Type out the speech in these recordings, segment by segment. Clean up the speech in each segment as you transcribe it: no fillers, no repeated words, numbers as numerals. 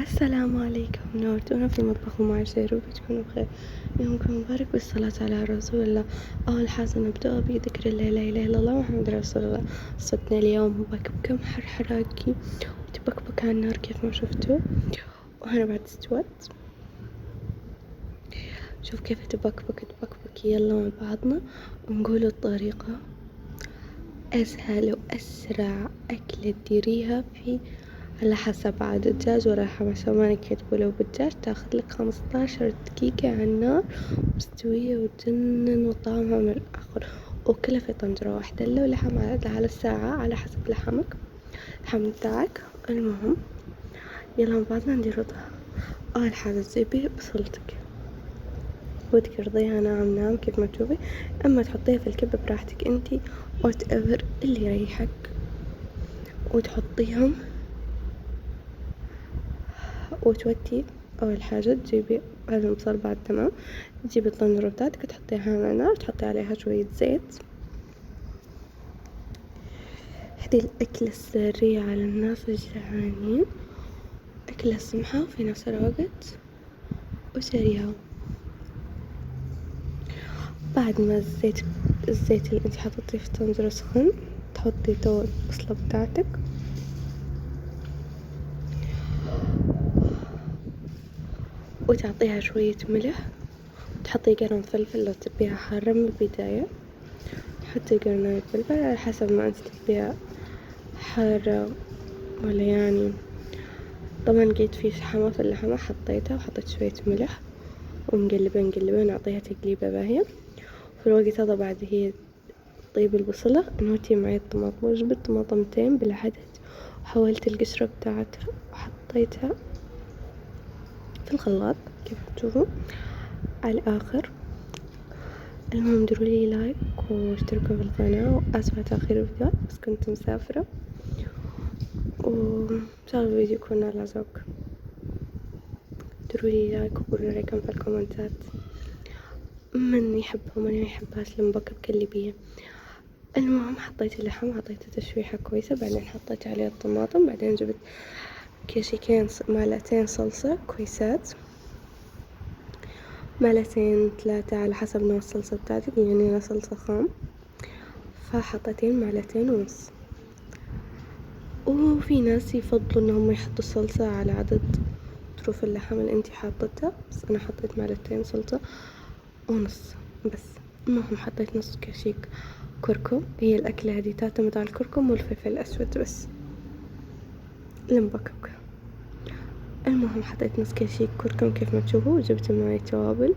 السلام عليكم، نورتونا في المطبخ ومع شيرو. بتكونوا بخير، يومكم مبارك بالصلاة على رسول الله. أول حاجة نبدأ بذكر لا إله إلا الله محمد رسول الله. صوتنا اليوم مبكبكة محرحراكي وتبكبك على النار كيف ما شفتوا، وهنا بعد استوت. شوف كيف تبكبك. يلا مع بعضنا ونقول الطريقة. أسهل وأسرع أكلة تديريها في على حسب عدد الدجاج واللحم، عشان ما نكذبوا. لو بالدجاج تاخذلك 15 دقيقة على النار مستوية وتجنن وطعمها من الآخر، وكلها في طنجرة واحدة. لو لحم على الساعة على حسب لحمك اللحم بتاعك. المهم يلا مع بعضنا ندير وضعها. أول حاجة تجيبي بصلتك وتقرضيها ناعم كيف ما تشوفي، أما تحطيها في الكبة براحتك انتي whatever اللي يريحك، وتحطيهم وتودي. أول حاجة تجيبي هذا البصل بعد تمام، تجيبي الطنجرة بتاعتك تحطيها على النار، تحطي عليها شوية زيت. هذي الأكلة السرية على الناس الجعانين، أكلة سمحة وفي نفس الوقت وسريعة. بعد ما الزيت اللي انتي حطيتيه في الطنجرة سخن، تحطي تو البصلة بتاعتك وتعطيها شوية ملح، تحطي قرن فلفل لو تبيها حارة من البداية. حطي قرن فلفل على حسب ما انت تبيها حارة ولا يعني. طبعا لقيت في شحمة في اللحمة حطيتها وحطيت شوية ملح ومقلبة نعطيها تقليبة باهية. في الوقت هذا بعد هي طيب البصلة نوتي معي الطماطم، وجبت طماطمتين بالعدد وحولت القشرة بتاعتها وحطيتها في الخلاط كيف تشوفوا على الآخر. المهم ديرولي لايك واشتركوا في القناة، وآسفة تأخير الفيديوهات بس كنت مسافرة، وإن شاء الله الفيديو يكون على ذوق. ديرولي لايك وقولوا رأيكم في الكومنتات، من يحبها ومن ما يحبهاش المبكبكة اللي بيها. المهم حطيت اللحم عطيته تشويحة كويسة، بعدين حطيت عليه الطماطم، بعدين جبت كيشيكين معلقتين صلصة كويسات، معلقتين 3 على حسب نوع الصلصة بتاعتك، يعني أنا صلصة خام فحطيتين معلقتين ونص. وفي ناس يفضلوا انهم يحطوا الصلصة على عدد طروف اللحم اللي انتي حاطتها، بس انا حطيت معلقتين صلصة ونص بس. المهم حطيت نص كشيك كركم، هي الأكلة هذه تعتمد على الكركم والفلفل الأسود بس المبكبكة. المهم حطيت نص كشيك كركم كيف ما تشوفوا، وجبت معي توابل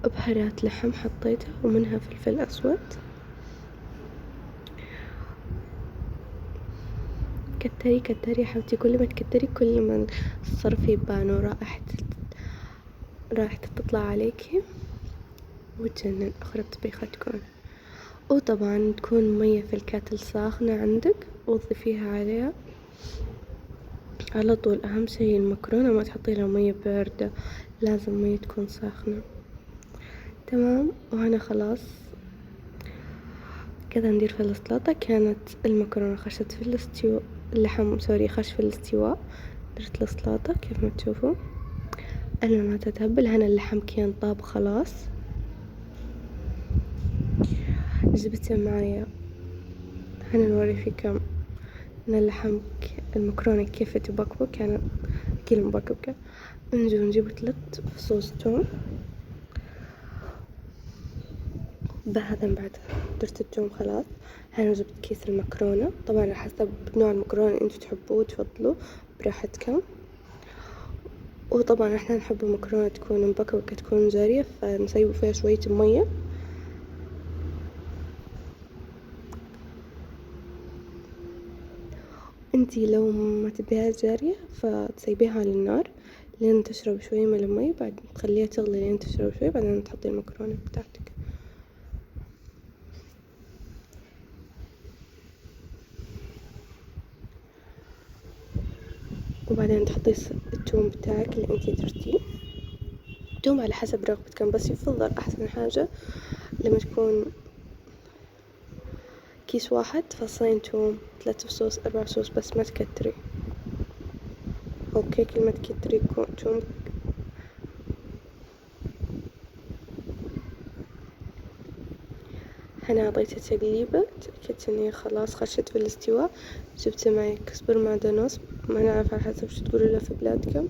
بهارات لحم حطيتها ومنها فلفل أسود. كتري يا حبيبتي، كل ما تكتري كل ما الصرف يبان رائحته تطلع عليكي وتجنن. آخر الطبيخة تكون، وطبعا تكون مية في الكاتل ساخنة عندك وتضيفيها عليها على طول. أهم شي المكرونة ما تحطي لها مية باردة، لازم مية تكون ساخنة تمام. وهنا خلاص كذا ندير في السلطة. كانت المكرونة خشت في الاستواء، اللحم سوري خش في الاستواء. درت السلطة كيف ما تشوفوا أنا ما تتهبل. هنا اللحم كان طاب خلاص، جبت معايا هنا نوري فيكم ان اللحم المكرونة كيف تبكبك، كانت كل مبكبكة. نجيب 3 فصوص توم بهذا. بعد درت التوم خلاص. هنا جبت كيس المكرونة، طبعا على حسب نوع المكرونة اللي انتوا تحبوه تفضلوا براحتكم. وطبعا احنا نحب المكرونة تكون مبكبكة تكون جارية، فنسيبوا فيها شوية مية. انتي لو ما تبيها جارية فتسيبيها على النار لين تشرب شوية من المي، بعد تخليها تغلي لين تشرب شوية، بعدين تحطي المكرونة بتاعتك. وبعدين تحطي التوم بتاعك اللي انتي درتيه، توم على حسب رغبتكم، بس يفضل احسن حاجة لما تكون كيس واحد 2 فصين توم 3 فصوص 4 فصوص، بس ما تكتري. اوكي كلمة كتريكم. هنا أعطيته تقليبة، تأكدت إني خلاص خشت في الاستواء. جبت معي كزبر معدنوس، ما نعرف على حسب شو تقولوا له في بلادكم،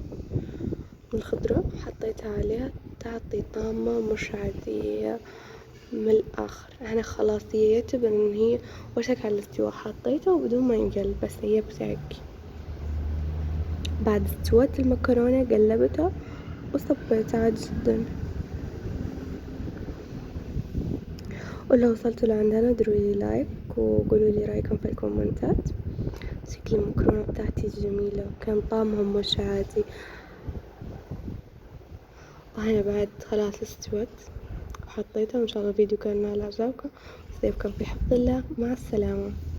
الخضرة حطيتها عليها تعطي طعمة مش عادية من الآخر. أنا خلاص يعتبر إن هي وشك على الاستواء، حطيته وبدون ما ينقل بس سيبته هيك. بعد استوت المكرونة قلبتها وصبيتها عادي جدا. ولو وصلتوا لعندنا ادرولي لايك وقولولي رأيكم في الكومنتات. شكل المكرونة بتاعتي جميلة وكان طعمهم مش عادي. وهنا بعد خلاص استوت وحطيتها، وإن شاء الله الفيديو كان نال إعجابكم، وسيبكم في حفظ الله. مع السلامة.